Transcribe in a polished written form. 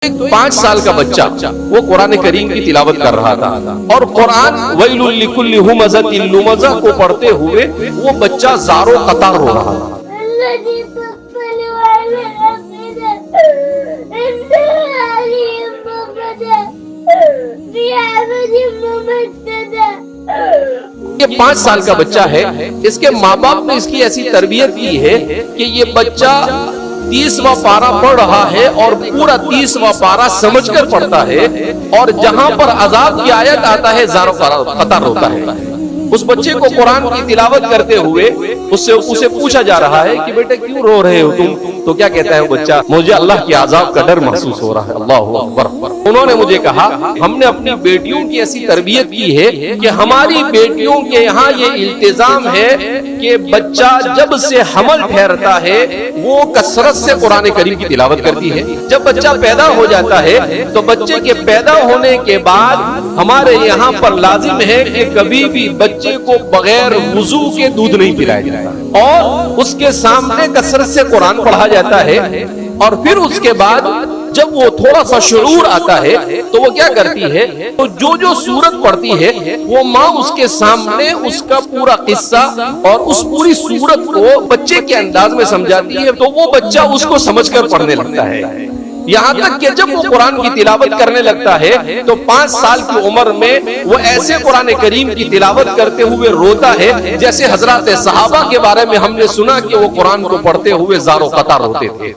ایک 5 سال کا بچہ وہ قرآن کریم کی تلاوت کر رہا تھا اور قرآن ویل لکل ہمزۃ لمزہ کو پڑھتے ہوئے وہ بچہ زارو قطار رو رہا تھا۔ یہ 5 سال کا بچہ ہے، اس کے ماں باپ نے اس کی ایسی تربیت کی ہے کہ یہ بچہ 30واں پارہ پڑھ رہا ہے اور پورا 30واں پارہ سمجھ کر پڑھتا ہے، اور جہاں پر عذاب کی آیت آتا ہے زارو قطار روتا ہے۔ اس بچے کو قرآن کی تلاوت کرتے ہوئے اسے پوچھا جا رہا ہے کہ بیٹے کیوں رو رہے ہو تم؟ تو کیا کہتا ہے وہ بچہ؟ مجھے اللہ کے عذاب کا ڈر محسوس ہو رہا ہے۔ اللہ اکبر۔ انہوں نے مجھے کہا ہم نے اپنی بیٹیوں کی ایسی تربیت کی ہے کہ ہماری بیٹیوں کے یہاں یہ التزام ہے کہ بچہ جب سے حمل ٹھہرتا ہے وہ کثرت سے قرآن کریم کی تلاوت کرتی ہے۔ جب بچہ پیدا ہو جاتا ہے تو بچے کے پیدا ہونے کے بعد ہمارے یہاں پر لازم ہے کہ کبھی بھی بچے کو بغیر وضو کے دودھ نہیں پلایا جاتا، اور اس کے سامنے کثرت سے قرآن پڑھا جاتا ہے، اور پھر اس کے بعد جب وہ تھوڑا سا شعور آتا ہے تو وہ کیا کرتی ہے، تو جو سورت پڑھتی ہے وہ ماں اس کے سامنے اس کا پورا قصہ اور اس پوری سورت کو بچے کے انداز میں سمجھاتی ہے، تو وہ بچہ اس کو سمجھ کر پڑھنے لگتا ہے۔ یہاں تک کہ جب وہ قرآن کی تلاوت کرنے لگتا ہے تو 5 سال کی عمر میں وہ ایسے قرآن کریم کی تلاوت کرتے ہوئے روتا ہے جیسے حضرات صحابہ کے بارے میں ہم نے سنا کہ وہ قرآن کو پڑھتے ہوئے زارو قطار روتے تھے۔